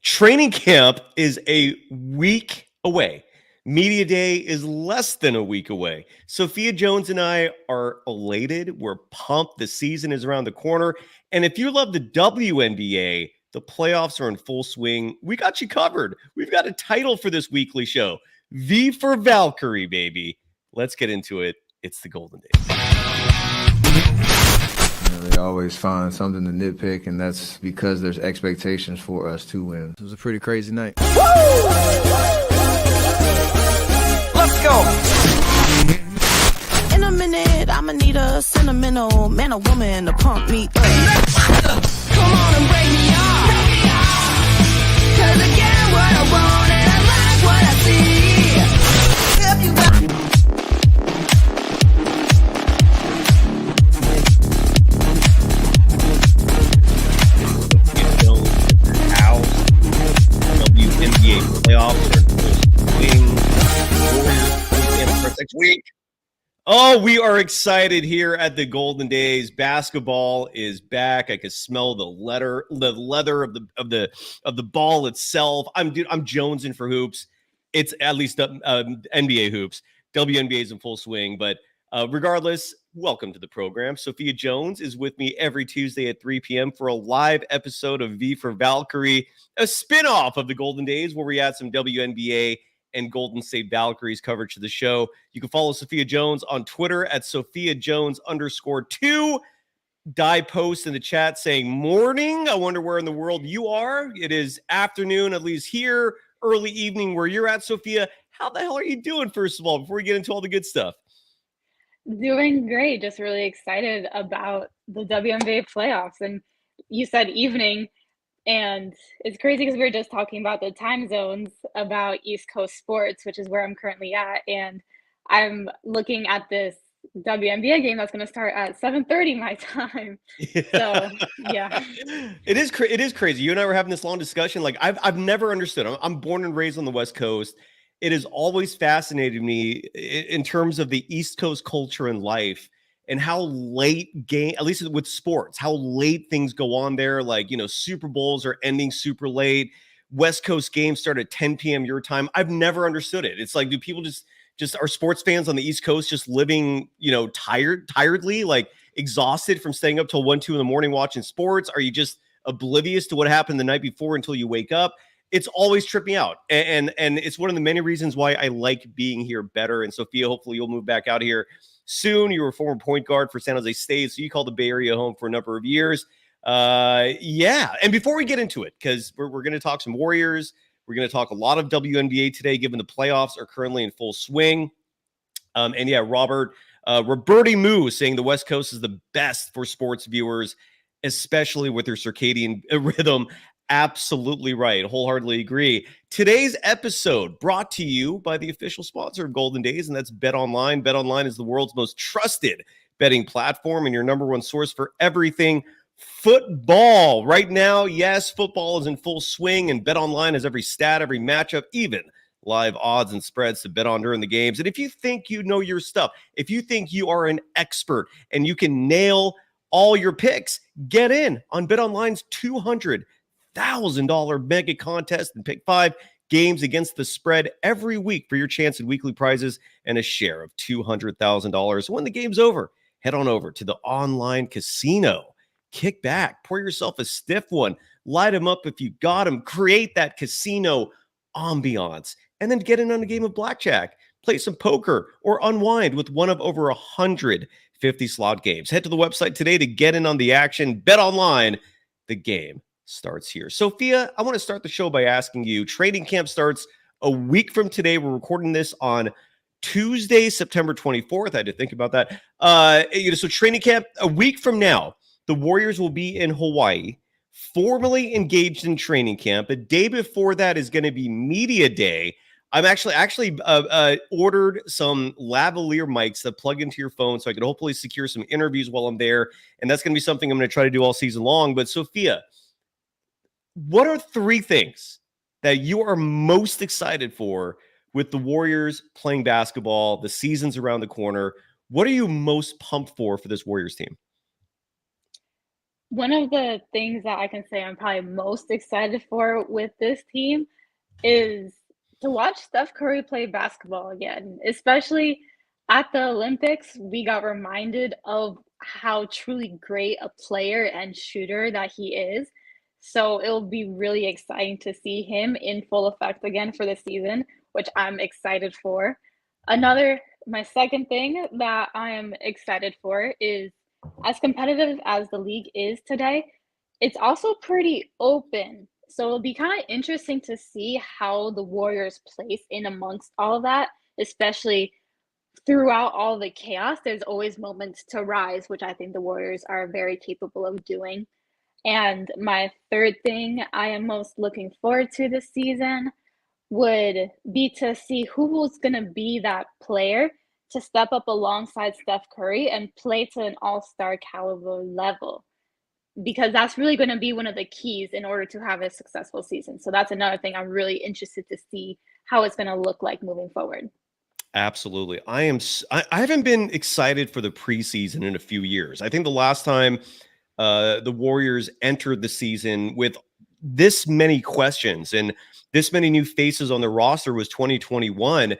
Training camp is a week away. Media Day is less than a week away. Sophia Jones and I are elated. We're pumped. The season is around the corner. And if you love the WNBA, the playoffs are in full swing. We got you covered. We've got a title for this weekly show. V for Valkyrie, baby. Let's get into it. It's the Golden Days. They always find something to nitpick, and that's because there's expectations for us to win. It was a pretty crazy night. Let's go! In a minute, I'ma need a sentimental man or woman to pump me up. Come on and break me off. Cause I get what I want and I like what I see. If you got WNBA playoffs are in full swing. Next week. Oh, we are excited here at the Golden Days. Basketball is back. I can smell the leather of the ball itself. I'm jonesing for hoops. It's at least NBA hoops. WNBA is in full swing, but regardless, welcome to the program. Sophia Jones is with me every Tuesday at 3 p.m. for a live episode of V for Valkyrie, a spinoff of the Golden Days where we add some WNBA and Golden State Valkyries coverage to the show. You can follow Sophia Jones on Twitter at SophiaJones_2. Die post in the chat saying morning. I wonder where in the world you are. It is afternoon, at least here, early evening where you're at, Sophia. How the hell are you doing, first of all, before we get into all the good stuff? Doing great. Just really excited about the WNBA playoffs. And you said evening, and it's crazy because we were just talking about the time zones about East Coast sports, which is where I'm currently at. And I'm looking at this WNBA game that's going to start at 7:30 my time. So, yeah. It is crazy. You and I were having this long discussion. Like, I've never understood. I'm born and raised on the West Coast. It has always fascinated me in terms of the East Coast culture and life and how late game, at least with sports, how late things go on there. Like, Super Bowls are ending super late. West Coast games start at 10 p.m. your time. I've never understood it. It's like, do people just are sports fans on the East Coast just living, tiredly, like exhausted from staying up till 1, 2 in the morning watching sports? Are you just oblivious to what happened the night before until you wake up? It's always tripped me out. And it's one of the many reasons why I like being here better. And Sophia, hopefully you'll move back out here soon. You were a former point guard for San Jose State, so you called the Bay Area home for a number of years. Yeah. And before we get into it, because we're going to talk some Warriors, we're going to talk a lot of WNBA today, given the playoffs are currently in full swing. And yeah, Roberti Moo saying the West Coast is the best for sports viewers, especially with their circadian rhythm. Absolutely right. Wholeheartedly agree. Today's episode brought to you by the official sponsor of Golden Days, and that's BetOnline. BetOnline is the world's most trusted betting platform and your number one source for everything football. Right now, yes, football is in full swing, and BetOnline has every stat, every matchup, even live odds and spreads to bet on during the games. And if you think you know your stuff, if you think you are an expert and you can nail all your picks, get in on BetOnline's $200,000 mega contest and pick 5 games against the spread every week for your chance at weekly prizes and a share of $200,000. When the game's over, head on over to the online casino. Kick back, pour yourself a stiff one, light them up if you got them, create that casino ambiance, and then get in on a game of blackjack, play some poker, or unwind with one of over 150 slot games. Head to the website today to get in on the action. Bet online, the game starts here. Sophia, I want to start the show by asking you, training camp starts a week from today. We're recording this on Tuesday, September 24th. I had to think about that. So training camp a week from now, the Warriors will be in Hawaii, formally engaged in training camp. A day before that is going to be media day. I'm actually ordered some lavalier mics that plug into your phone so I could hopefully secure some interviews while I'm there. And that's going to be something I'm going to try to do all season long. But Sophia, what are 3 things that you are most excited for with the Warriors playing basketball? The season's around the corner. What are you most pumped for this Warriors team? One of the things that I can say I'm probably most excited for with this team is to watch Steph Curry play basketball again, especially at the Olympics. We got reminded of how truly great a player and shooter that he is. So it'll be really exciting to see him in full effect again for the season, which I'm excited for. My second thing that I am excited for is, as competitive as the league is today, it's also pretty open. So it'll be kind of interesting to see how the Warriors place in amongst all of that, especially throughout all the chaos. There's always moments to rise, which I think the Warriors are very capable of doing. And my third thing I am most looking forward to this season would be to see who was going to be that player to step up alongside Steph Curry and play to an all-star caliber level, because that's really going to be one of the keys in order to have a successful season. So that's another thing I'm really interested to see how it's going to look like moving forward. Absolutely. I haven't been excited for the preseason in a few years. I think the last time the Warriors entered the season with this many questions and this many new faces on the roster was 2021.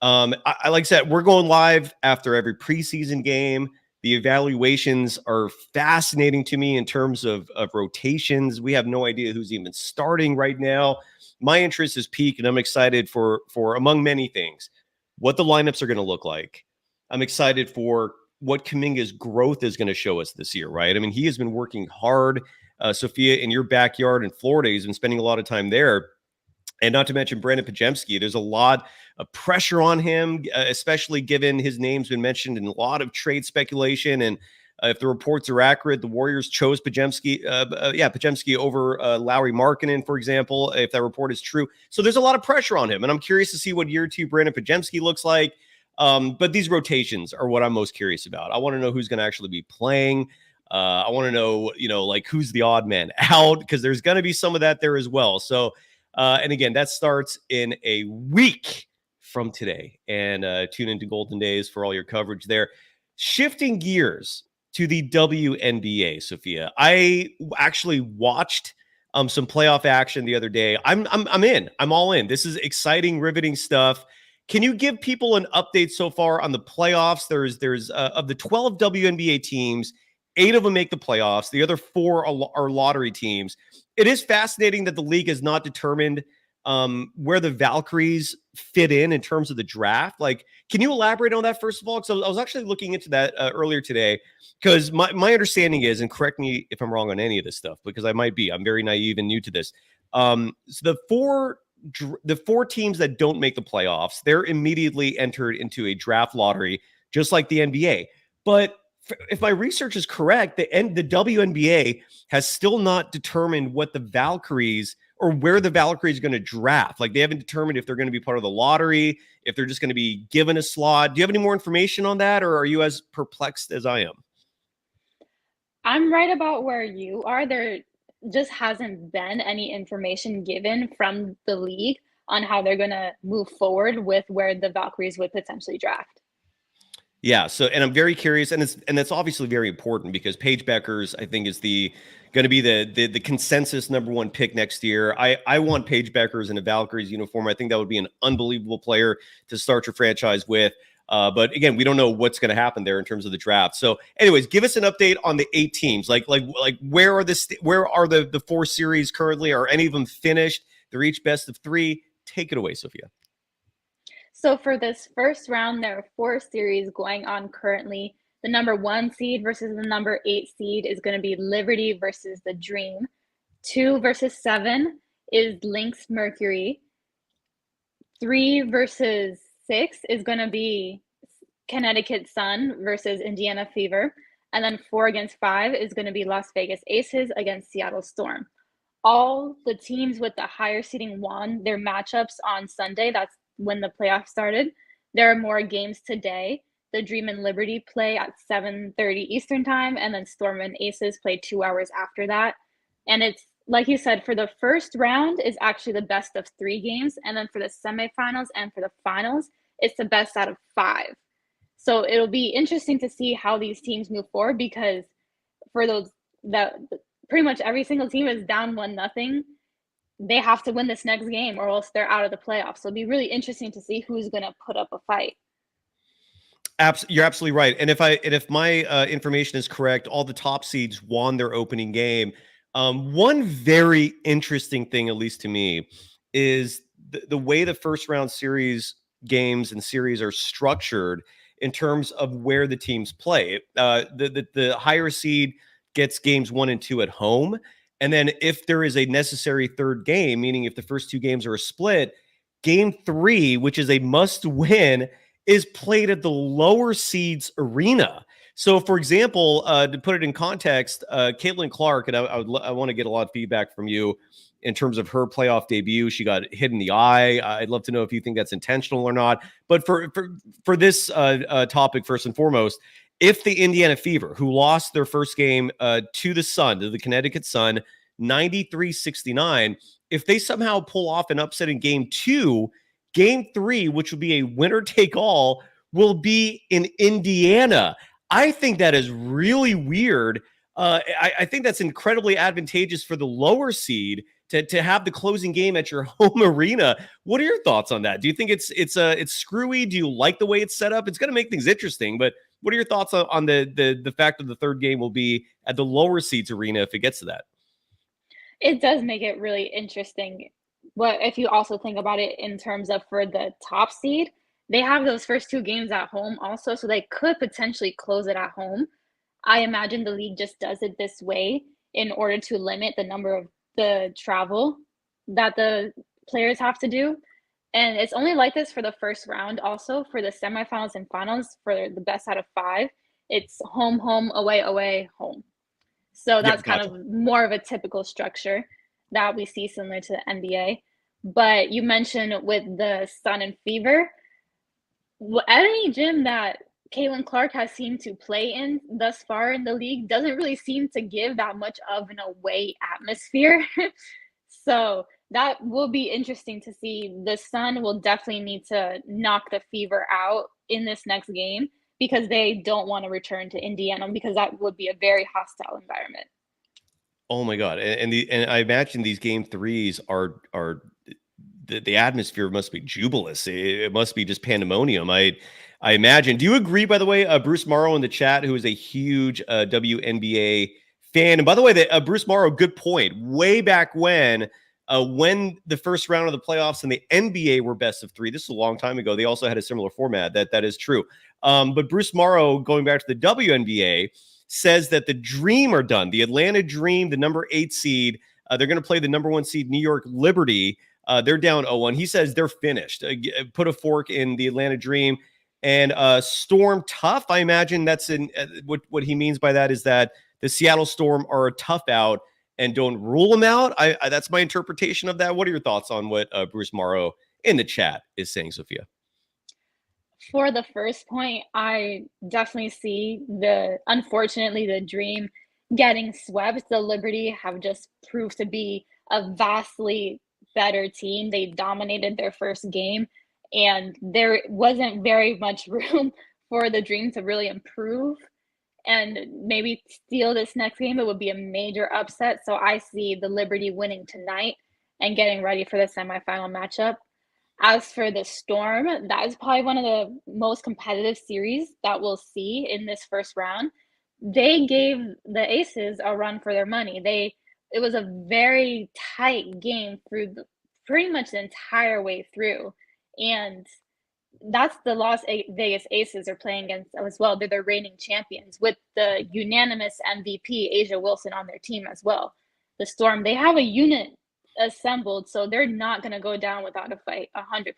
Like I said, we're going live after every preseason game. The evaluations are fascinating to me in terms of rotations. We have no idea who's even starting right now. My interest is peaked, and I'm excited for among many things, what the lineups are going to look like. I'm excited for what Kuminga's growth is going to show us this year, right? I mean, he has been working hard. Sophia, in your backyard in Florida, he's been spending a lot of time there. And not to mention Brandon Pajemski. There's a lot of pressure on him, especially given his name's been mentioned in a lot of trade speculation. And if the reports are accurate, the Warriors chose Pajemski over Lauri Markkanen, for example, if that report is true. So there's a lot of pressure on him. And I'm curious to see what year two Brandon Pajemski looks like. But these rotations are what I'm most curious about. I want to know who's going to actually be playing. I want to know, like who's the odd man out, because there's going to be some of that there as well. So, and again, that starts in a week from today. And tune into Golden Days for all your coverage there. Shifting gears to the WNBA, Sophia. I actually watched some playoff action the other day. I'm in. I'm all in. This is exciting, riveting stuff. Can you give people an update so far on the playoffs? There's of the 12 WNBA teams, 8 of them make the playoffs. The other 4 are lottery teams. It is fascinating that the league has not determined where the Valkyries fit in terms of the draft. Like, can you elaborate on that first of all? Because I was actually looking into that earlier today, because my understanding is, and correct me if I'm wrong on any of this stuff, because I might be, I'm very naive and new to this. So the four teams that don't make the playoffs, they're immediately entered into a draft lottery, just like the NBA. But if my research is correct, the WNBA has still not determined what the Valkyries or where the Valkyries are going to draft. Like, they haven't determined if they're going to be part of the lottery, if they're just going to be given a slot. Do you have any more information on that, or are you as perplexed as I am? I'm right about where you are. There just hasn't been any information given from the league on how they're going to move forward with where the Valkyries would potentially draft. Yeah. So, and I'm very curious, and that's obviously very important, because Paige Beckers, I think, is going to be the consensus number 1 pick next year. I want Paige Beckers in a Valkyries uniform. I think that would be an unbelievable player to start your franchise with. But again, we don't know what's going to happen there in terms of the draft. So, anyways, give us an update on the 8 teams. Like where are the 4 series currently? Are any of them finished? They're each best of 3. Take it away, Sophia. So for this first round, there are 4 series going on currently. The number 1 seed versus the number 8 seed is going to be Liberty versus the Dream. 2 versus 7 is Lynx Mercury. 3 versus 6 is going to be Connecticut Sun versus Indiana Fever. And then 4 against 5 is going to be Las Vegas Aces against Seattle Storm. All the teams with the higher seeding won their matchups on Sunday. That's when the playoffs started. There are more games today. The Dream and Liberty play at 7:30 Eastern time, and then Storm and Aces play 2 hours after that. And it's, like you said, for the first round is actually the best of 3 games, and then for the semifinals and for the finals, it's the best out of 5. So it'll be interesting to see how these teams move forward, because for those that pretty much every single team is down 1-0. They have to win this next game or else they're out of the playoffs. So it'll be really interesting to see who's going to put up a fight. You're absolutely right. And if my information is correct, all the top seeds won their opening game. One very interesting thing, at least to me, is the way the first round series games and series are structured in terms of where the teams play. The higher seed gets games 1 and 2 at home. And then if there is a necessary third game, meaning if the first 2 games are a split, game 3, which is a must win, is played at the lower seeds arena. So, for example, to put it in context, Caitlin Clark, and I want to get a lot of feedback from you in terms of her playoff debut. She got hit in the eye. I'd love to know if you think that's intentional or not. But for this topic, first and foremost, if the Indiana Fever, who lost their first game to the Sun, to the Connecticut Sun, 93-69, if they somehow pull off an upset in game 2, game 3, which will be a winner take all, will be in Indiana. I think that is really weird. I think that's incredibly advantageous for the lower seed to have the closing game at your home arena. What are your thoughts on that? Do you think it's screwy? Do you like the way it's set up? It's going to make things interesting, but what are your thoughts on the fact that the third game will be at the lower seeds arena if it gets to that? It does make it really interesting. What if you also think about it in terms of for the top seed, they have those first 2 games at home also, so they could potentially close it at home. I imagine the league just does it this way in order to limit the number of the travel that the players have to do. And it's only like this for the first round. Also, for the semifinals and finals, for the best out of 5, it's home, home, away, away, home. So that's kind of more of a typical structure that we see similar to the NBA. But you mentioned with the Sun and Fever, any gym that Caitlin Clark has seemed to play in thus far in the league doesn't really seem to give that much of an away atmosphere. So that will be interesting to see. The Sun will definitely need to knock the Fever out in this next game because they don't want to return to Indiana because that would be a very hostile environment. Oh my God. And I imagine these game 3s are the atmosphere must be jubilous. It must be just pandemonium. I imagine. Do you agree, by the way, Bruce Morrow in the chat, who is a huge WNBA fan? And by the way, Bruce Morrow, good point. Way back when the first round of the playoffs in the NBA were best of 3, this is a long time ago. They also had a similar format. That is true. But Bruce Morrow, going back to the WNBA, says that the Dream are done. The Atlanta Dream, the number 8 seed, they're going to play the number 1 seed, New York Liberty. They're down 0-1. He says they're finished. Put a fork in the Atlanta Dream. And Storm tough. I imagine that's what he means by that is that the Seattle Storm are a tough out and don't rule them out. That's my interpretation of that. What are your thoughts on what Bruce Morrow in the chat is saying, Sophia? For the first point, I definitely see unfortunately, the Dream getting swept. The Liberty have just proved to be a vastly better team. They dominated their first game, and there wasn't very much room for the Dream to really improve and maybe steal this next game. It would be a major upset. So I see the Liberty winning tonight and getting ready for the semifinal matchup. As for the Storm, that is probably one of the most competitive series that we'll see in this first round. They gave the Aces a run for their money. It was a very tight game through pretty much the entire way through. And that's the Las Vegas Aces are playing against as well. They're the reigning champions with the unanimous MVP, Asia Wilson, on their team as well. The Storm, they have a unit assembled, so they're not going to go down without a fight, 100%.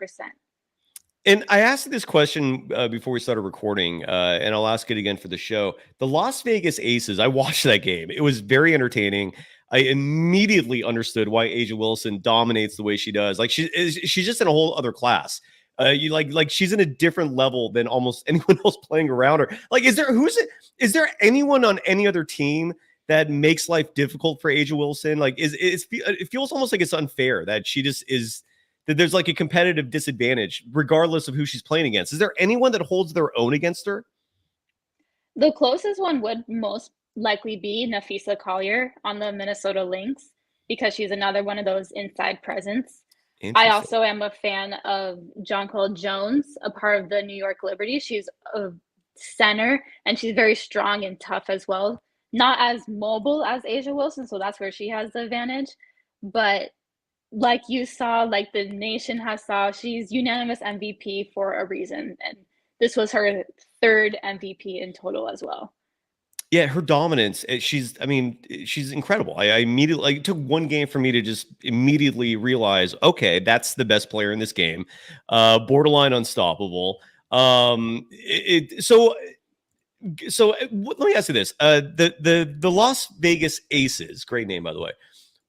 And I asked this question before we started recording, and I'll ask it again for the show. The Las Vegas Aces, I watched that game. It was very entertaining. I immediately understood why Asia Wilson dominates the way she does. Like she's just in a whole other class. You like she's in a different level than almost anyone else playing around her. Like, is there anyone on any other team that makes life difficult for Asia Wilson? Like, it feels almost like it's unfair that she just is, that there's like a competitive disadvantage regardless of who she's playing against. Is there anyone that holds their own against her? The closest one would most likely be Nafisa Collier on the Minnesota Lynx because she's another one of those inside presence. I Interesting. also am a fan of Jonquel Jones, a part of the New York Liberty. She's a center and she's very strong and tough as well. Not as mobile as Asia Wilson, so that's where she has the advantage. But like you saw, like the nation has saw, she's unanimous MVP for a reason. And this was her third MVP in total as well. Yeah, her dominance, she's incredible. I immediately, like, it took one game for me to just immediately realize, okay, that's the best player in this game. Borderline unstoppable. Let me ask you this. The Las Vegas Aces, great name, by the way.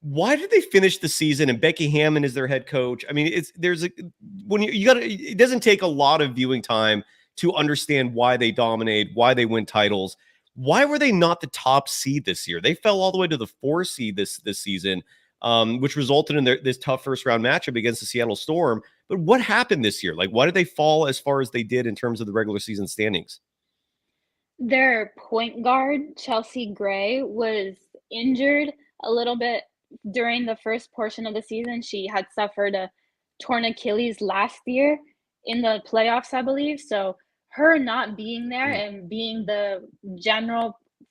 Why did they finish the season and Becky Hammon is their head coach? I mean, it doesn't take a lot of viewing time to understand why they dominate, why they win titles. Why were they not the top seed this year? They fell all the way to the 4 seed this season, which resulted in this tough first round matchup against the Seattle Storm. But what happened this year? Like, why did they fall as far as they did in terms of the regular season standings? Their point guard, Chelsea Gray, was injured a little bit during the first portion of the season. She had suffered a torn Achilles last year in the playoffs, I believe. So her not being there and being the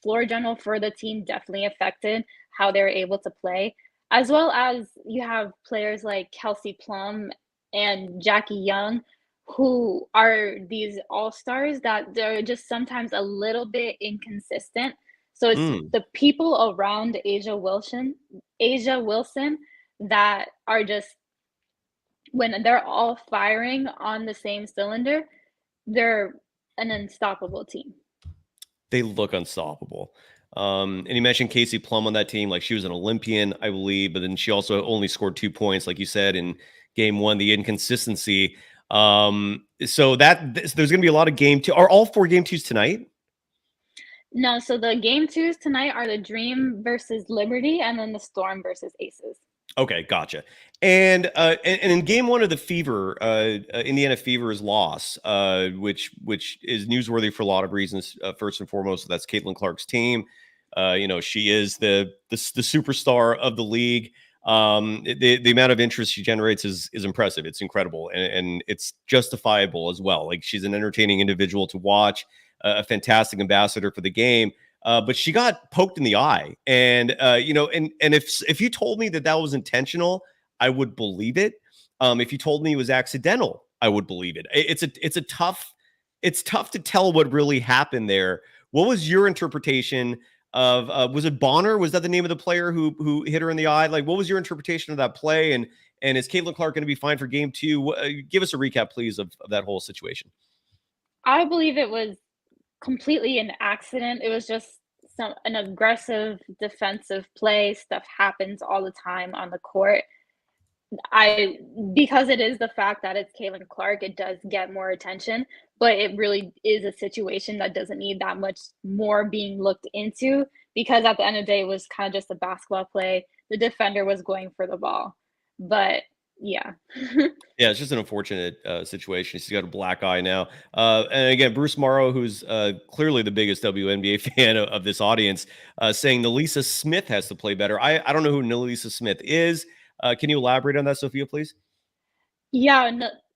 floor general for the team definitely affected how they were able to play, as well as you have players like Kelsey Plum and Jackie Young, who are these all-stars that they're just sometimes a little bit inconsistent. So it's the people around Asia Wilson that are just, when they're all firing on the same cylinder, they're an unstoppable team. They look unstoppable. And you mentioned Casey Plum on that team. Like, she was an Olympian, I believe, but then she also only scored 2 points, like you said, in game 1, the inconsistency. So there's going to be a lot of game 2. Are all 4 game 2s tonight? No, so the game 2s tonight are the Dream versus Liberty, and then the Storm versus Aces. Okay, gotcha. And in game 1 of the Fever, Indiana Fever's loss, which is newsworthy for a lot of reasons. First and foremost, that's Caitlin Clark's team. She is the superstar of the league. The amount of interest she generates is impressive. It's incredible, and it's justifiable as well. Like, she's an entertaining individual to watch, a fantastic ambassador for the game. But she got poked in the eye, and if you told me that was intentional, I would believe it. If you told me it was accidental, I would believe it. It's tough to tell what really happened there. What was your interpretation of? Was it Bonner? Was that the name of the player who hit her in the eye? Like, what was your interpretation of that play? And is Caitlin Clark going to be fine for game 2? Give us a recap, please, of that whole situation. I believe it was completely an accident. It was just an aggressive defensive play. Stuff happens all the time on the court. Because it is the fact that it's Caitlin Clark, it does get more attention, but it really is a situation that doesn't need that much more being looked into, because at the end of the day, it was kind of just a basketball play. The defender was going for the ball, but yeah. Yeah, it's just an unfortunate situation. She's got a black eye now. And again, Bruce Morrow, who's clearly the biggest WNBA fan of this audience, saying Nalisa Smith has to play better. I don't know who Nalisa Smith is. Can you elaborate on that, Sophia, please? Yeah,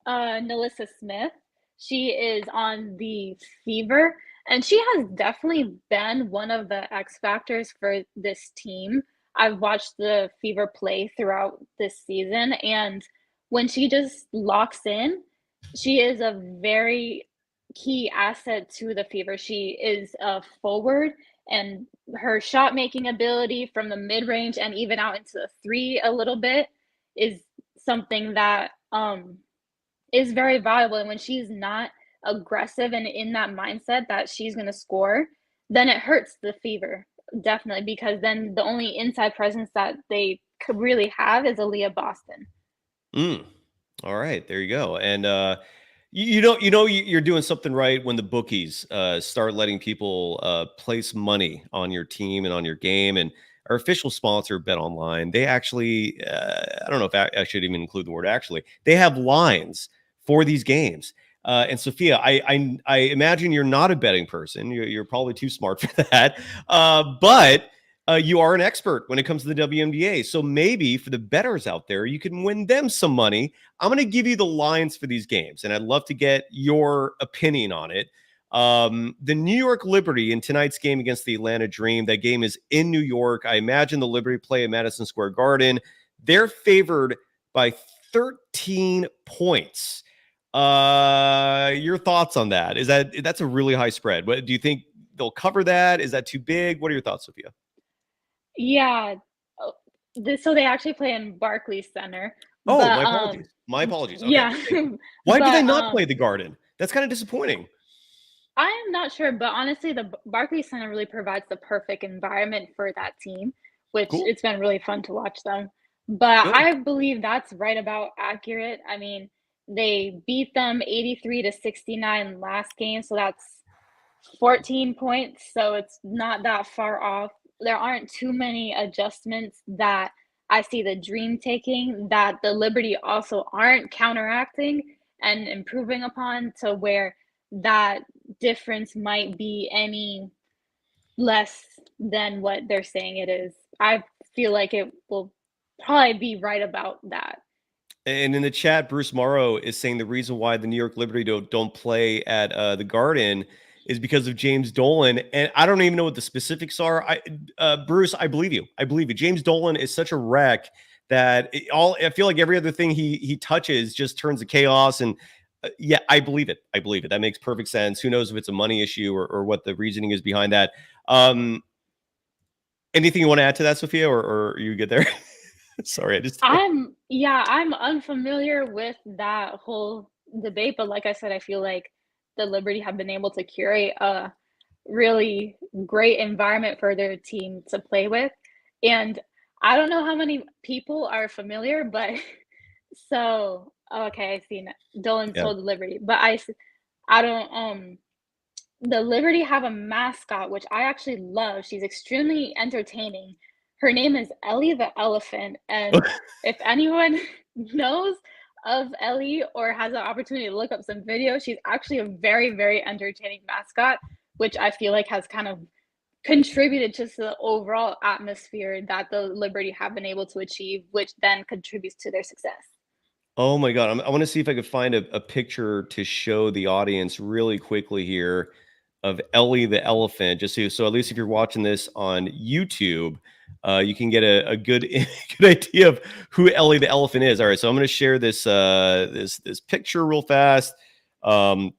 Nalisa Smith. She is on the Fever, and she has definitely been one of the X factors for this team. I've watched the Fever play throughout this season, and when she just locks in, she is a very key asset to the Fever. She is a forward, and her shot-making ability from the mid-range and even out into the 3 a little bit is something that is very valuable. And when she's not aggressive and in that mindset that she's going to score, then it hurts the Fever. Definitely, because then the only inside presence that they could really have is Aaliyah Boston. All right, there you go. And you're doing something right when the bookies start letting people place money on your team and on your game. And our official sponsor, Bet Online, they actually, I don't know if I should even include the word actually, they have lines for these games. And Sophia, I imagine you're not a betting person. You're probably too smart for that. But you are an expert when it comes to the WNBA. So maybe for the bettors out there, you can win them some money. I'm going to give you the lines for these games, and I'd love to get your opinion on it. The New York Liberty in tonight's game against the Atlanta Dream. That game is in New York. I imagine the Liberty play at Madison Square Garden. They're favored by 13 points. Your thoughts on that? That's a really high spread. What do you think they'll cover that? Is that too big? What are your thoughts, Sophia? Yeah. So they actually play in Barclays Center. Oh, but, my apologies. My apologies. Okay. Yeah. Why do they But, not play the Garden? That's kind of disappointing. I am not sure, but honestly, the Barclays Center really provides the perfect environment for that team, which Cool. it's been really fun to watch them. But Good. I believe that's right about accurate. I mean, they beat them 83-69 last game, so that's 14 points, so it's not that far off. There aren't too many adjustments that I see the Dream taking that the Liberty also aren't counteracting and improving upon, to where that difference might be any less than what they're saying it is. I feel like it will probably be right about that. And in the chat, Bruce Morrow is saying the reason why the New York Liberty don't play at the Garden is because of James Dolan. And I don't even know what the specifics are. Bruce, I believe you. I believe you. James Dolan is such a wreck that I feel like every other thing he touches just turns to chaos. And yeah, I believe it. I believe it. That makes perfect sense. Who knows if it's a money issue or what the reasoning is behind that. Anything you want to add to that, Sophia, or are you good there? Sorry, I'm unfamiliar with that whole debate, but like I said, I feel like the Liberty have been able to curate a really great environment for their team to play with. And I don't know how many people are familiar, but so okay, I see now. Dolan told the Liberty, but I don't the Liberty have a mascot which I actually love. She's extremely entertaining. Her name is Ellie the Elephant, and if anyone knows of Ellie or has an opportunity to look up some videos, she's actually a very, very entertaining mascot, which I feel like has kind of contributed to the overall atmosphere that the Liberty have been able to achieve, which then contributes to their success. Oh my God. I want to see if I could find a picture to show the audience really quickly here of Ellie the Elephant. Just so at least if you're watching this on YouTube, you can get a good idea of who Ellie the Elephant is. All right, so I'm going to share this this picture real fast. I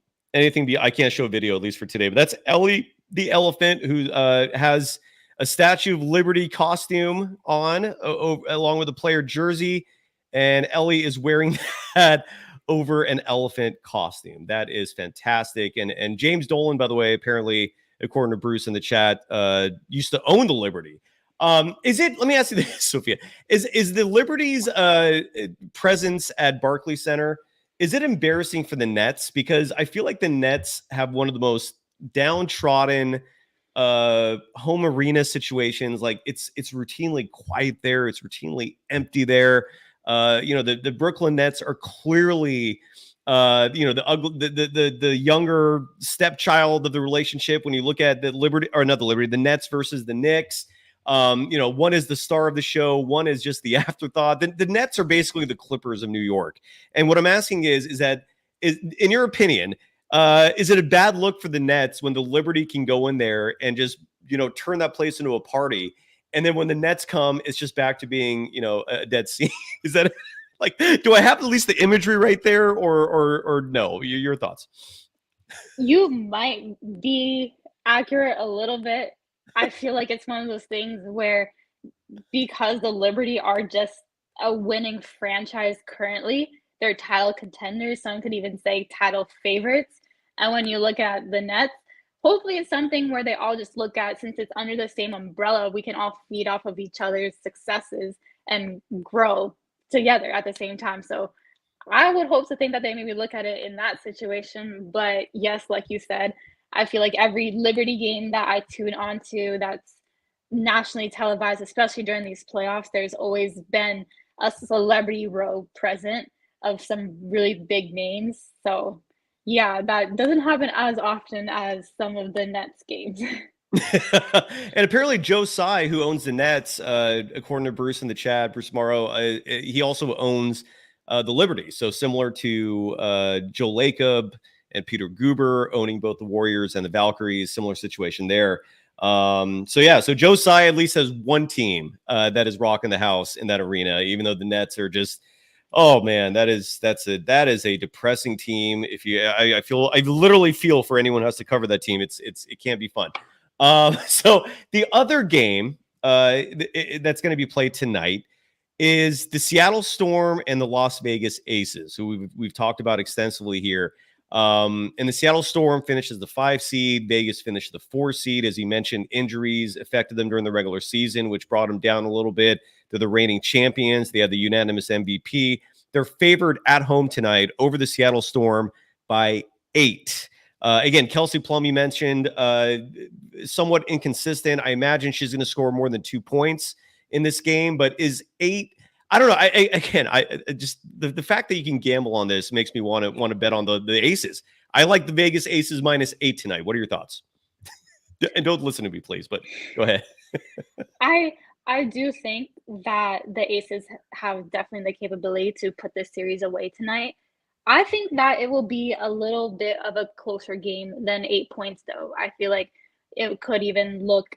can't show a video at least for today, but that's Ellie the Elephant, who has a Statue of Liberty costume on along with a player jersey, and Ellie is wearing that over an elephant costume. That is fantastic. And James Dolan, by the way, apparently, according to Bruce in the chat, used to own the Liberty. Let me ask you this, Sophia, is the Liberty's presence at Barclays Center, is it embarrassing for the Nets? Because I feel like the Nets have one of the most downtrodden home arena situations. Like it's routinely quiet there. It's routinely empty there. The Brooklyn Nets are clearly the younger stepchild of the relationship. When you look at the Nets versus the Knicks, one is the star of the show, one is just the afterthought. The Nets are basically the Clippers of New York. And what I'm asking is in your opinion, is it a bad look for the Nets when the Liberty can go in there and just, turn that place into a party? And then when the Nets come, it's just back to being, a dead scene. Is that like, do I have at least the imagery right there or no? Your thoughts? You might be accurate a little bit. I feel like it's one of those things where, because the Liberty are just a winning franchise currently, they're title contenders. Some could even say title favorites. And when you look at the Nets, hopefully it's something where they all just look at, since it's under the same umbrella, we can all feed off of each other's successes and grow together at the same time. So I would hope to think that they maybe look at it in that situation. But yes, like you said, I feel like every Liberty game that I tune onto that's nationally televised, especially during these playoffs, there's always been a celebrity row present of some really big names. So Yeah, that doesn't happen as often as some of the Nets games. And apparently Joe Tsai, who owns the Nets, according to Bruce in the chat, Bruce Morrow, he also owns the Liberty. So similar to Joe Lacob and Peter Guber owning both the Warriors and the Valkyries, similar situation there. So Joe Tsai at least has one team that is rocking the house in that arena, even though the Nets are just, oh man, that is a depressing team. I literally feel for anyone who has to cover that team. It can't be fun. So the other game that's going to be played tonight is the Seattle Storm and the Las Vegas Aces, who we've talked about extensively here. And the Seattle Storm finishes the 5 seed. Vegas finished the 4 seed. As you mentioned, injuries affected them during the regular season, which brought them down a little bit. They're the reigning champions. They had the unanimous MVP. They're favored at home tonight over the Seattle Storm by 8. Again, Kelsey Plum, you mentioned, somewhat inconsistent. I imagine she's going to score more than 2 points in this game, but is 8? I don't know. I just the fact that you can gamble on this makes me want to bet on the Aces. I like the Vegas Aces -8 tonight. What are your thoughts? And don't listen to me, please, but go ahead. I do think that the Aces have definitely the capability to put this series away tonight. I think that it will be a little bit of a closer game than 8 points, though. I feel like it could even look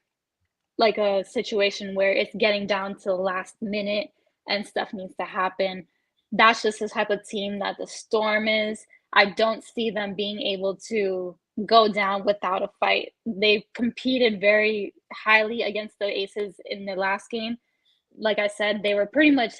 like a situation where it's getting down to the last minute and stuff needs to happen. That's just the type of team that the Storm is. I don't see them being able to go down without a fight. They competed very highly against the Aces in the last game. Like I said, they were pretty much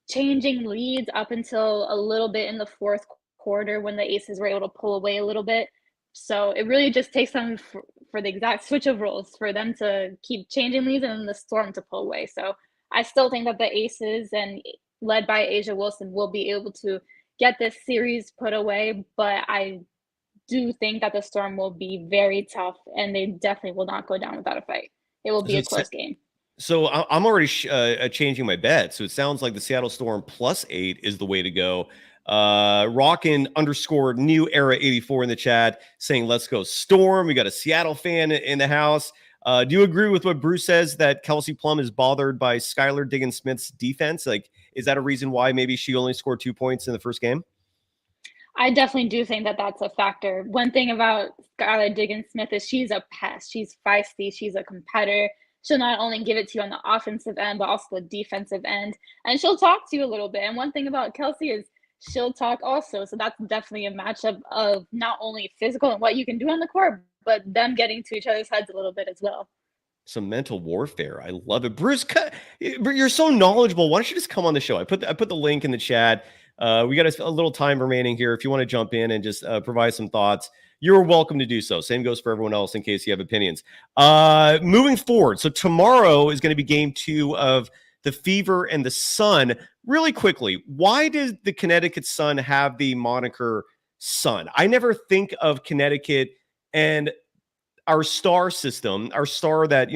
changing leads up until a little bit in the fourth quarter when the Aces were able to pull away a little bit. So it really just takes them for the exact switch of roles for them to keep changing leads and then the Storm to pull away. So I still think that the Aces, and led by Asia Wilson, will be able to get this series put away. But I do think that the Storm will be very tough, and they definitely will not go down without a fight. It will be a close game. So I'm already changing my bet. So it sounds like the Seattle Storm +8 is the way to go. Rockin _ new era 84 in the chat saying, let's go Storm. We got a Seattle fan in the house. Do you agree with what Bruce says that Kelsey Plum is bothered by Skylar Diggins-Smith's defense? Like, is that a reason why maybe she only scored 2 points in the first game? I definitely do think that that's a factor. One thing about Skylar Diggins-Smith is she's a pest. She's feisty. She's a competitor. She'll not only give it to you on the offensive end, but also the defensive end. And she'll talk to you a little bit. And one thing about Kelsey is she'll talk also. So that's definitely a matchup of not only physical and what you can do on the court, but them getting to each other's heads a little bit as well. Some mental warfare. I love it. Bruce, you're so knowledgeable. Why don't you just come on the show? I put the link in the chat. We got a little time remaining here. If you want to jump in and just provide some thoughts, you're welcome to do so. Same goes for everyone else in case you have opinions. Moving forward, so tomorrow is going to be game 2 of the Fever and the Sun. Really quickly, why does the Connecticut Sun have the moniker Sun? I never think of Connecticut and our star system, our star that,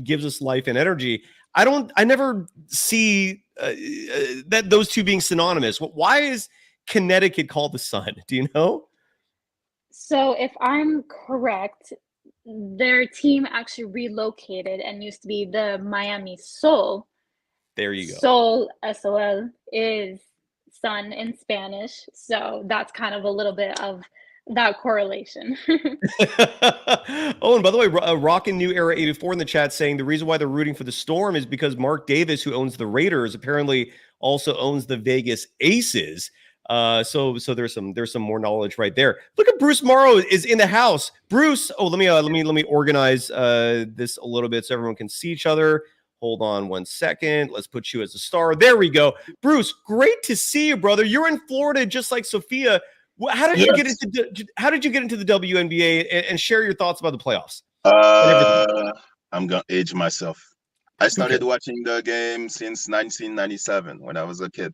gives us life and energy. I never see that those two being synonymous. Why is Connecticut called the Sun? Do you know? So if I'm correct, their team actually relocated and used to be the Miami Soul. There you go. Sol, S-O-L, is sun in Spanish. So that's kind of a little bit of that correlation. Oh, and by the way, Rockin' New Era 84 in the chat saying the reason why they're rooting for the Storm is because Mark Davis, who owns the Raiders, apparently also owns the Vegas Aces. So there's some more knowledge right there. Look at Bruce Morrow is in the house. Bruce, let me organize this a little bit so everyone can see each other. Hold on 1 second. Let's put you as a star. There we go. Bruce, great to see you, brother. You're in Florida just like Sophia. How did you get into the WNBA and share your thoughts about the playoffs? I'm gonna age myself. I started watching the game since 1997 when I was a kid.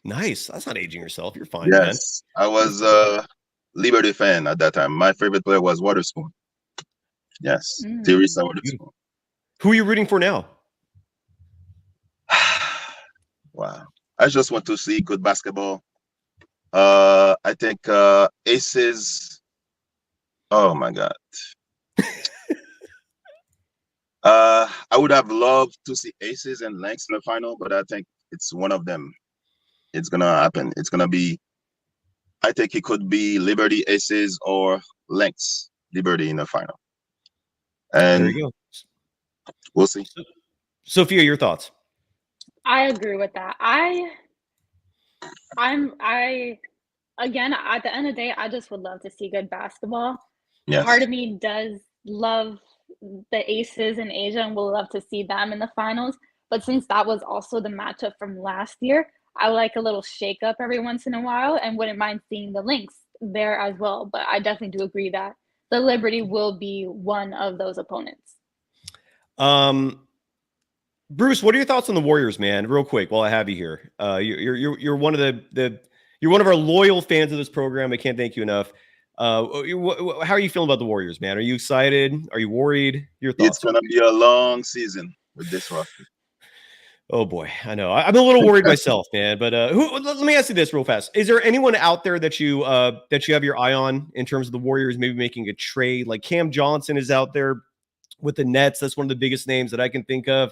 Nice. That's not aging yourself. You're fine. Yes, man. I was a Liberty fan at that time. My favorite player was Waterspoon. Yes, Cyrus Saatsaz. Who are you rooting for now? Wow. I just want to see good basketball. I think Aces. Oh my God. I would have loved to see Aces and Lynx in the final, but I think it's one of them. It's gonna happen. It's gonna be. I think it could be Liberty Aces or Lynx Liberty in the final, There and you go. we'll see. Sophia, your thoughts? I agree with that. Again, at the end of the day, I just would love to see good basketball. Yes. Part of me does love the Aces in Asia and will love to see them in the finals. But since that was also the matchup from last year, I like a little shakeup every once in a while and wouldn't mind seeing the Lynx there as well. But I definitely do agree that the Liberty will be one of those opponents. Bruce, what are your thoughts on the Warriors, man? Real quick, while I have you here, you're one of you're one of our loyal fans of this program. I can't thank you enough. How are you feeling about the Warriors, man? Are you excited? Are you worried? Your thoughts? It's gonna be a long season with this roster. Oh boy, I know. I'm a little worried myself, man. But let me ask you this real fast: is there anyone out there that you have your eye on in terms of the Warriors maybe making a trade? Like Cam Johnson is out there with the Nets. That's one of the biggest names that I can think of.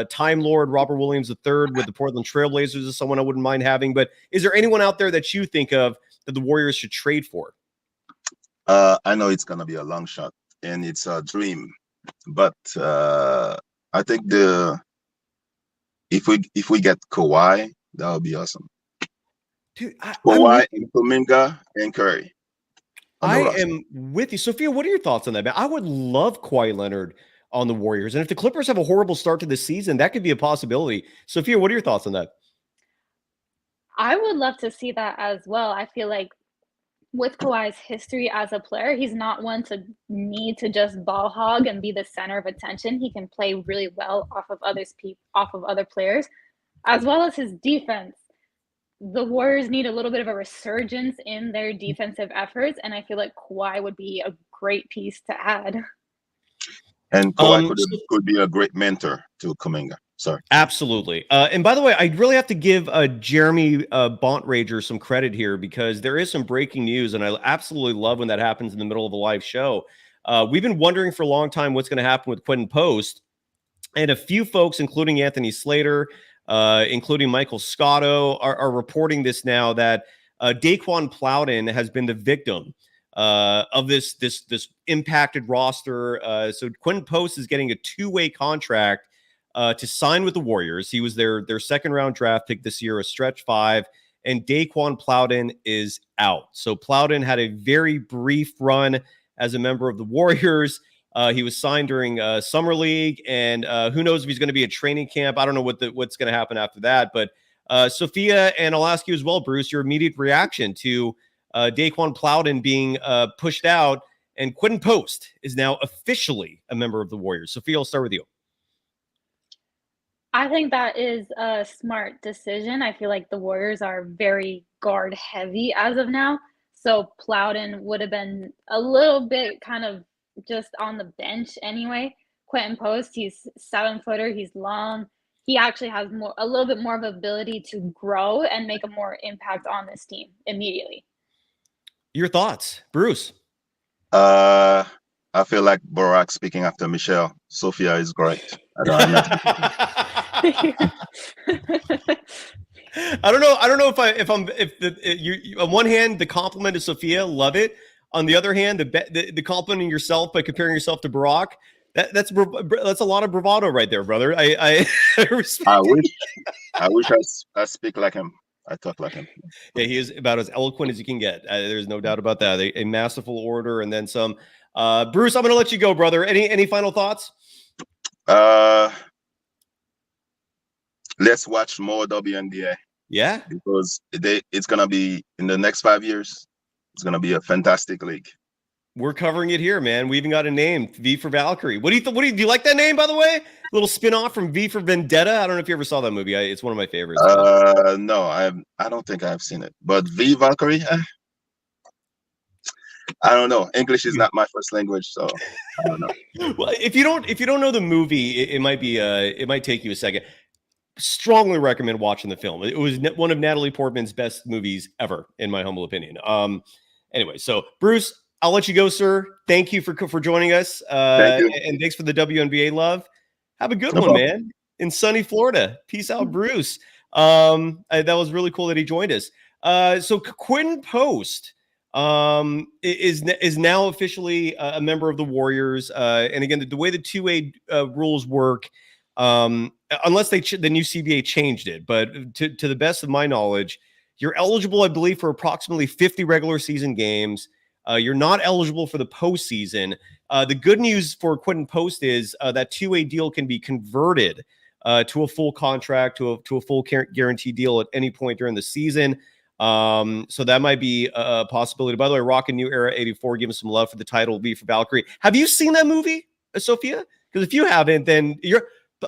Time Lord Robert Williams III with the Portland Trailblazers is someone I wouldn't mind having. But is there anyone out there that you think of that the Warriors should trade for? I know it's gonna be a long shot and it's a dream, but I think if we get Kawhi, that would be awesome. Dude, Kawhi and Kuminga and Curry. I am with you, Sophia. What are your thoughts on that, man? I would love Kawhi Leonard on the Warriors, and if the Clippers have a horrible start to the season, that could be a possibility. Sophia, what are your thoughts on that? I would love to see that as well. I feel like with Kawhi's history as a player, he's not one to need to just ball hog and be the center of attention. He can play really well off of other players, as well as his defense. The Warriors need a little bit of a resurgence in their defensive efforts, and I feel like Kawhi would be a great piece to add. And Kawhi could be a great mentor to Kuminga. Sorry. Absolutely. And by the way, I really have to give Jeremy Bontrager some credit here because there is some breaking news, and I absolutely love when that happens in the middle of a live show. We've been wondering for a long time what's going to happen with Quinten Post, and a few folks, including Anthony Slater, including Michael Scotto, are reporting this now that Daquan Plowden has been the victim of this impacted roster. So Quinten Post is getting a two-way contract to sign with the Warriors. He was their second round draft pick this year, a stretch 5, and Daquan Plowden is out. So Plowden had a very brief run as a member of the Warriors. He was signed during Summer League, and who knows if he's going to be at training camp. I don't know what's going to happen after that. But Sophia, and I'll ask you as well, Bruce, your immediate reaction to Daquan Plowden being pushed out, and Quinten Post is now officially a member of the Warriors. Sophia, I'll start with you. I think that is a smart decision. I feel like the Warriors are very guard heavy as of now. So Plowden would have been a little bit kind of just on the bench anyway. Quinten Post, he's 7-footer, he's long. He actually has a little bit more of ability to grow and make a more impact on this team immediately. Your thoughts, Bruce? I feel like Barack speaking after Michelle. Sophia is great. I don't know if you on one hand the compliment to Sophia, love it. On the other hand, the complimenting yourself by comparing yourself to Barack, that's a lot of bravado right there, brother. I wish I speak like him. I talk like him. Yeah, he is about as eloquent as you can get. There's no doubt about that. A masterful orator, and then some. Bruce, I'm going to let you go, brother. Any final thoughts? Let's watch more WNBA. Yeah, because it's going to be in the next 5 years. It's going to be a fantastic league. We're covering it here, man. We even got a name, V For Valkyrie. What do you like that name, by the way? A little spin-off from V For Vendetta. I don't know if you ever saw that movie. It's one of my favorites. No, I don't think I've seen it. But V Valkyrie, I don't know. English is not my first language, so I don't know. Well, if you don't know the movie, it might take you a second. strongly recommend watching the film. It was one of Natalie Portman's best movies ever, in my humble opinion. Anyway, so Bruce, I'll let you go, sir. Thank you for joining us. Thank you. And thanks for the WNBA love. Have a good No one, problem. man. In sunny Florida. Peace out, Bruce. That was really cool that he joined us. So Quinten Post is now officially a member of the Warriors. And again, the way the two-way rules work, unless the new CBA changed it, but to the best of my knowledge, you're eligible, I believe, for approximately 50 regular season games. You're not eligible for the postseason. The good news for Quinten Post is that two-way deal can be converted to a full contract, to a full guarantee deal at any point during the season. So that might be a possibility. By the way, Rockin' New Era 84, give us some love for the title V For Valkyrie. Have you seen that movie, Sophia? Because if you haven't, then you're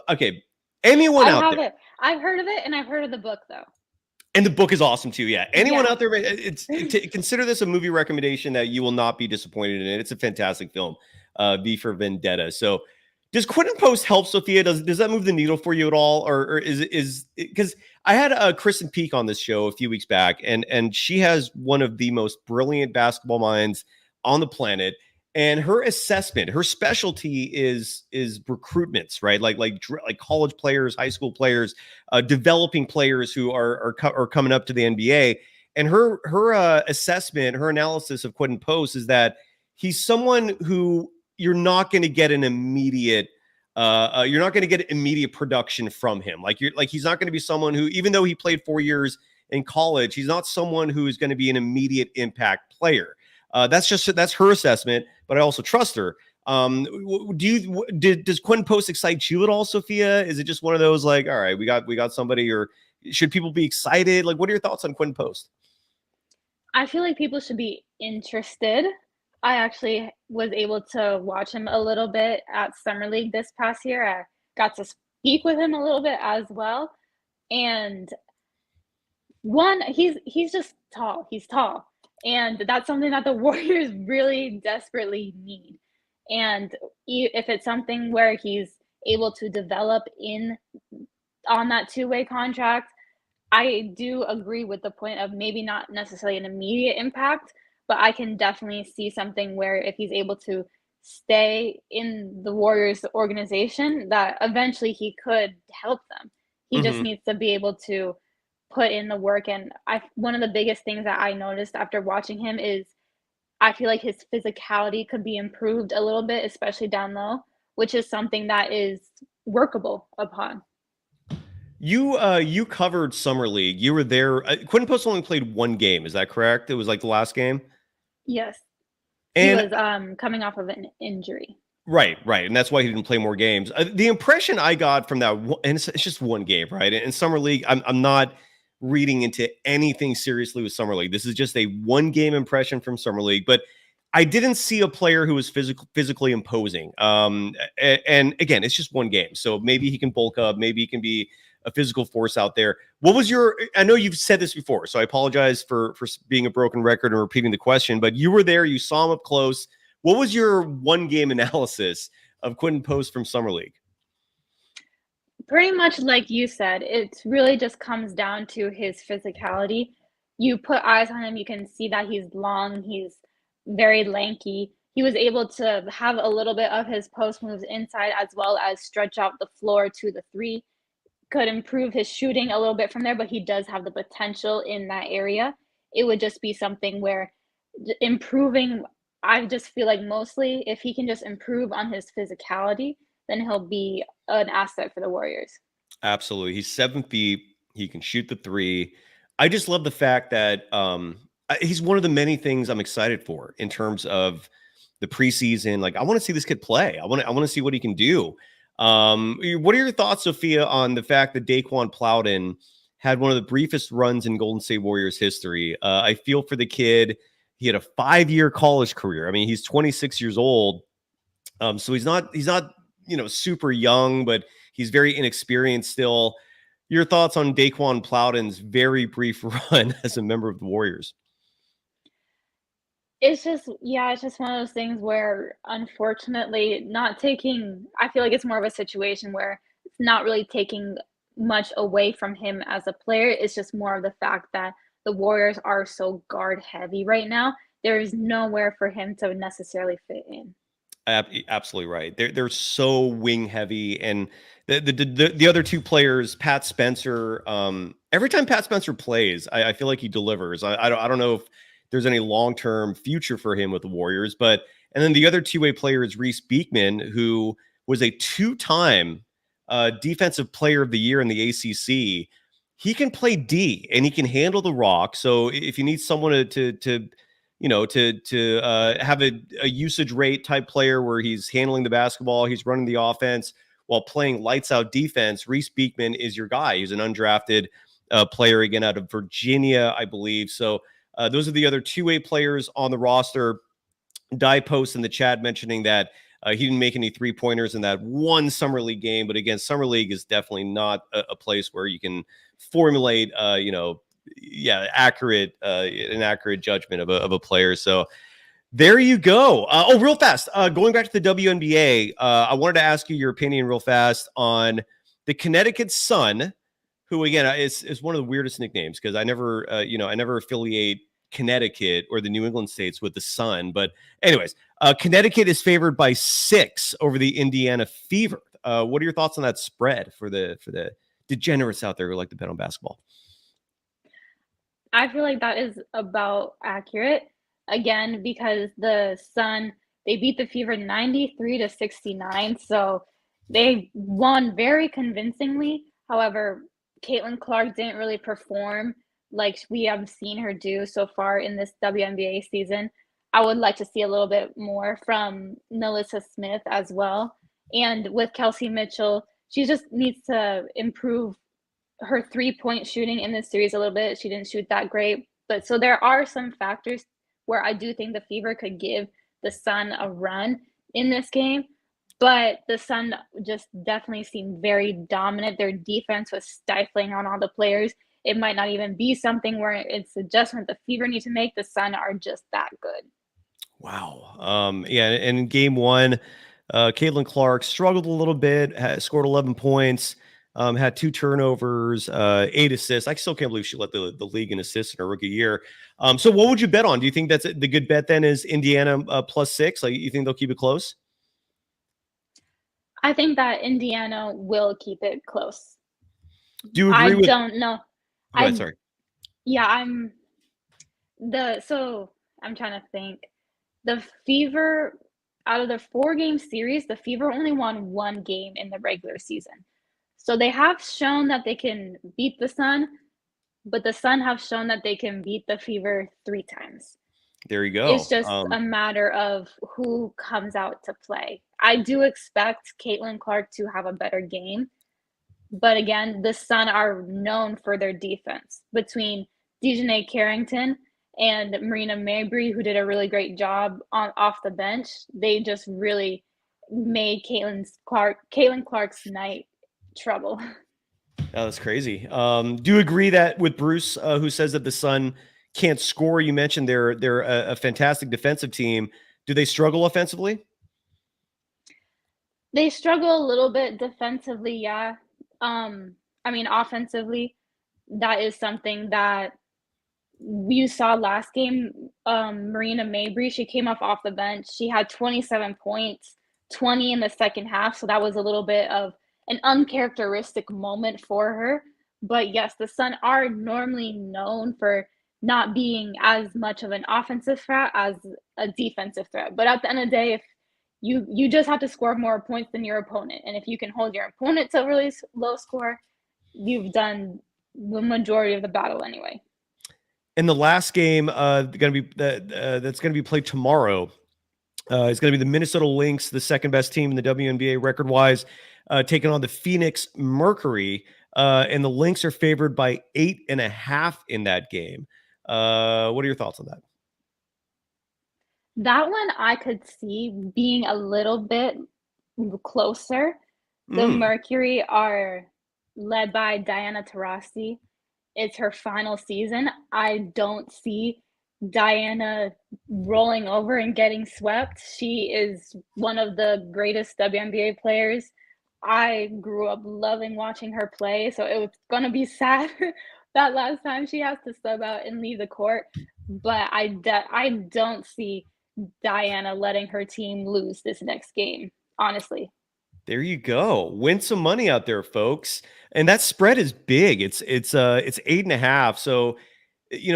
okay. Anyone out there? I've heard of it, and I've heard of the book though. And the book is awesome too. Yeah. Anyone Yeah. out there, consider this a movie recommendation that you will not be disappointed in. It's a fantastic film, V for Vendetta. So does Quinten Post help, Sophia? Does that move the needle for you at all? Or is because I had Kristen Peak on this show a few weeks back, and she has one of the most brilliant basketball minds on the planet. And her assessment, her specialty is recruitments, right? Like college players, high school players, developing players who are coming up to the NBA. And her assessment, her analysis of Quinten Post is that he's someone who you're not going to get an immediate production from him. He's not going to be someone who, even though he played 4 years in college, he's not someone who is going to be an immediate impact player. That's her assessment, but I also trust her. Does Quinten Post excite you at all, Sophia? Is it just one of those like, all right, we got somebody, or should people be excited? Like, what are your thoughts on Quinten Post? I feel like people should be interested. I actually was able to watch him a little bit at Summer League this past year. I got to speak with him a little bit as well. And he's just tall. He's tall. And that's something that the Warriors really desperately need. And if it's something where he's able to develop on that two-way contract, I do agree with the point of maybe not necessarily an immediate impact, but I can definitely see something where if he's able to stay in the Warriors organization, that eventually he could help them. He just needs to be able to put in the work. And one of the biggest things that I noticed after watching him is I feel like his physicality could be improved a little bit, especially down low, which is something that is workable upon. You covered Summer League. You were there. Quinten Post only played one game. Is that correct? It was like the last game? Yes. And he was coming off of an injury. Right. And that's why he didn't play more games. The impression I got from that, and it's just one game, right? In Summer League, I'm not reading into anything seriously with Summer League. This is just a one-game impression from Summer League, but I didn't see a player who was physically imposing. And again, it's just one game, so maybe he can bulk up, maybe he can be a physical force out there. What was I know you've said this before, so I apologize for being a broken record and repeating the question, but you were there, you saw him up close. What was your one-game analysis of Quinten Post from Summer League? Pretty much like you said, it really just comes down to his physicality. You put eyes on him, you can see that he's long, he's very lanky. He was able to have a little bit of his post moves inside as well as stretch out the floor to the three. Could improve his shooting a little bit from there, but he does have the potential in that area. It would just be something where improving, I just feel like mostly if he can just improve on his physicality, then he'll be an asset for the Warriors. Absolutely. He's 7 feet. He can shoot the three. I just love the fact that he's one of the many things I'm excited for in terms of the preseason. Like, I want to see this kid play. I want to see what he can do. What are your thoughts, Sophia, on the fact that Daquan Plowden had one of the briefest runs in Golden State Warriors history? I feel for the kid. He had a 5-year college career. I mean, he's 26 years old. So he's not, super young, but he's very inexperienced still. Your thoughts on Daquan Plowden's very brief run as a member of the Warriors? It's just one of those things where, unfortunately, I feel like it's more of a situation where it's not really taking much away from him as a player. It's just more of the fact that the Warriors are so guard heavy right now. There is nowhere for him to necessarily fit in. Absolutely right. They're so wing heavy, and the other two players, Pat Spencer. Every time Pat Spencer plays, I feel like he delivers. I don't know if there's any long-term future for him with the Warriors, but and then the other two-way player is Reese Beekman, who was a two-time Defensive Player of the Year in the ACC. He can play D and he can handle the rock. So if you need someone to have a usage rate type player where he's handling the basketball, he's running the offense while playing lights out defense, Reese Beekman is your guy. He's an undrafted player, again, out of Virginia, I believe. So those are the other two-way players on the roster. Die Post in the chat mentioning that he didn't make any three-pointers in that one Summer League game. But again, Summer League is definitely not a place where you can formulate, an accurate judgment of a player. So there you go. Real fast, going back to the WNBA, I wanted to ask you your opinion real fast on the Connecticut Sun, who again is one of the weirdest nicknames because I never affiliate Connecticut or the New England states with the Sun. But anyways, Connecticut is favored by 6 over the Indiana Fever. What are your thoughts on that spread for the degenerates out there who like to bet on basketball? I feel like that is about accurate. Again, because the Sun, they beat the Fever 93-69, so they won very convincingly. However, Caitlin Clark didn't really perform like we have seen her do so far in this WNBA season. I would like to see a little bit more from Melissa Smith as well. And with Kelsey Mitchell, she just needs to improve her three-point shooting in this series a little bit. She didn't shoot that great. But so there are some factors where I do think the Fever could give the Sun a run in this game. But the Sun just definitely seemed very dominant. Their defense was stifling on all the players. It might not even be something where it's adjustment the Fever need to make. The Sun are just that good. Wow. And in game one, Caitlin Clark struggled a little bit, scored 11 points, had 2 turnovers, 8 assists. I still can't believe she led the league in assists in her rookie year. So what would you bet on? Do you think that's the good bet then is Indiana +6? Like, you think they'll keep it close? I think that Indiana will keep it close. Do you agree with? I don't know. Go ahead, sorry. Yeah, I'm trying to think. The Fever, out of the 4-game series, the Fever only won 1 game in the regular season. So they have shown that they can beat the Sun, but the Sun have shown that they can beat the Fever 3 times. There you go. It's just a matter of who comes out to play. I do expect Caitlin Clark to have a better game. But again, the Sun are known for their defense. Between Dejanay Carrington and Marina Mabry, who did a really great job off the bench, they just really made Caitlin Clark's night trouble. Oh, that's crazy. Do you agree that with Bruce, who says that the Sun can't score? You mentioned they're a fantastic defensive team. Do they struggle offensively? They struggle a little bit defensively, yeah. Offensively, that is something that you saw last game. Marina Mabry, she came off the bench. She had 27 points, 20 in the second half. So that was a little bit of an uncharacteristic moment for her. But yes, the Sun are normally known for not being as much of an offensive threat as a defensive threat. But at the end of the day, if you just have to score more points than your opponent. And if you can hold your opponent to a really low score, you've done the majority of the battle anyway. In the last game, that's going to be played tomorrow, is going to be the Minnesota Lynx, the second best team in the WNBA record-wise, taking on the Phoenix Mercury. And the Lynx are favored by 8.5 in that game. What are your thoughts on that? That one I could see being a little bit closer. The Mercury are led by Diana Taurasi. It's her final season. I don't see Diana rolling over and getting swept. She is one of the greatest WNBA players I grew up loving watching her play, so it was gonna be sad that last time she has to sub out and leave the court. But I don't see Diana letting her team lose this next game, honestly. There you go. Win some money out there, folks. And that spread is big. It's 8.5. So,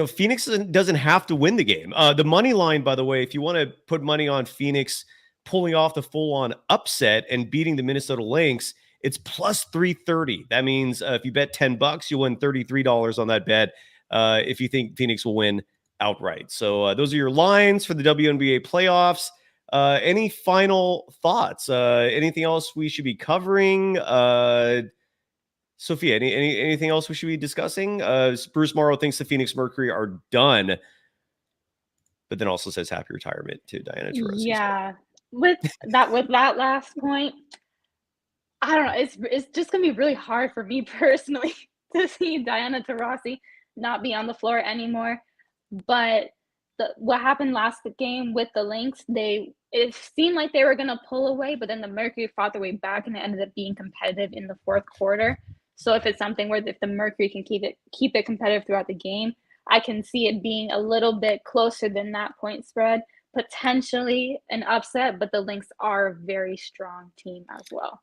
Phoenix doesn't have to win the game. The money line, by the way, if you want to put money on Phoenix pulling off the full-on upset and beating the Minnesota Lynx, it's plus 330. That means if you bet $10, you'll win $33 on that bet. If you think Phoenix will win outright. So those are your lines for the WNBA playoffs. Any final thoughts? Anything else we should be covering? Sophia, anything else we should be discussing? Bruce Morrow thinks the Phoenix Mercury are done, but then also says happy retirement to Diana Taurasi. Yeah, with that last point, I don't know. It's just gonna be really hard for me personally to see Diana Taurasi not be on the floor anymore. But what happened last game with the Lynx, it seemed like they were going to pull away, but then the Mercury fought their way back and it ended up being competitive in the fourth quarter. So if it's something where if the Mercury can keep it competitive throughout the game, I can see it being a little bit closer than that point spread, potentially an upset, but the Lynx are a very strong team as well.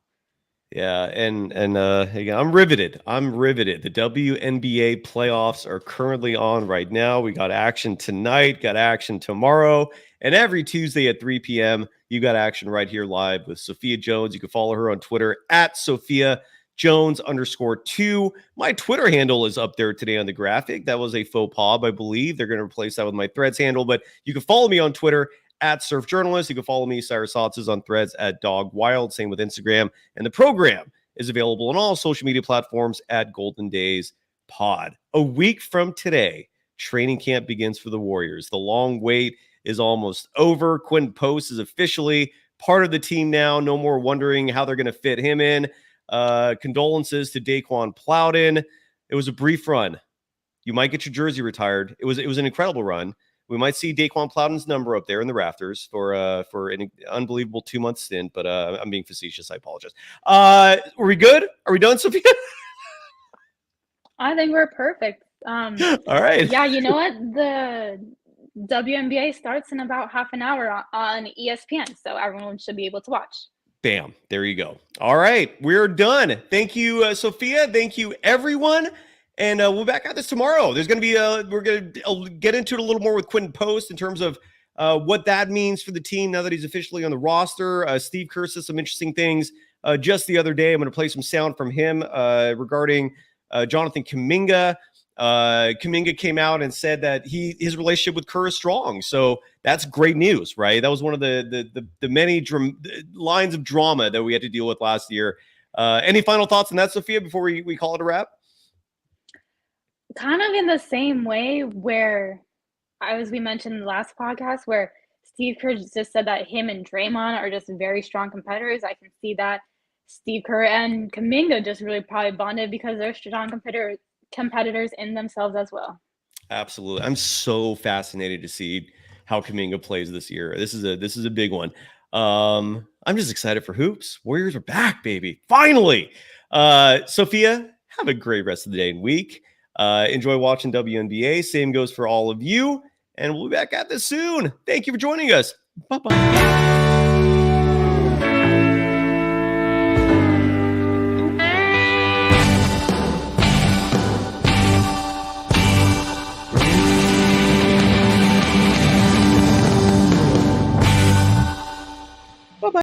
Yeah, and again, I'm riveted. The WNBA playoffs are currently on right now. We got action tonight, got action tomorrow, and every Tuesday at 3 p.m., you got action right here live with Sophia Jones. You can follow her on Twitter at Sophia Jones _2. My Twitter handle is up there today on the graphic. That was a faux pas, I believe. They're going to replace that with my Threads handle, but you can follow me on Twitter at Surf Journalist. You can follow me, Cyrus Saatsaz, on Threads at Dog Wild. Same with Instagram. And the program is available on all social media platforms at Golden Days Pod. A week from today, training camp begins for the Warriors. The long wait is almost over. Quinten Post is officially part of the team now. No more wondering how they're going to fit him in. Condolences to Daquan Plowden. It was a brief run. You might get your jersey retired. It was an incredible run. We might see Daquan Plowden's number up there in the rafters for an unbelievable 2-month stint, but I'm being facetious. I apologize. Are we good? Are we done, Sophia? I think we're perfect. All right. Yeah, you know what? The WNBA starts in about half an hour on ESPN, so everyone should be able to watch. Bam. There you go. All right. We're done. Thank you, Sophia. Thank you, everyone. And we'll back at this tomorrow. There's going to be we're going to get into it a little more with Quinten Post in terms of what that means for the team now that he's officially on the roster. Steve Kerr said some interesting things just the other day. I'm going to play some sound from him regarding Jonathan Kuminga. Kuminga came out and said that his relationship with Kerr is strong. So that's great news, right? That was one of the many lines of drama that we had to deal with last year. Any final thoughts on that, Sophia, before we call it a wrap? Kind of in the same way where, as we mentioned in the last podcast, where Steve Kerr just said that him and Draymond are just very strong competitors. I can see that Steve Kerr and Kuminga just really probably bonded because they're strong competitors in themselves as well. Absolutely. I'm so fascinated to see how Kuminga plays this year. This is a big one. I'm just excited for hoops. Warriors are back, baby. Finally. Sophia, have a great rest of the day and week. Enjoy watching WNBA. Same goes for all of you. And we'll be back at this soon. Thank you for joining us. Bye-bye.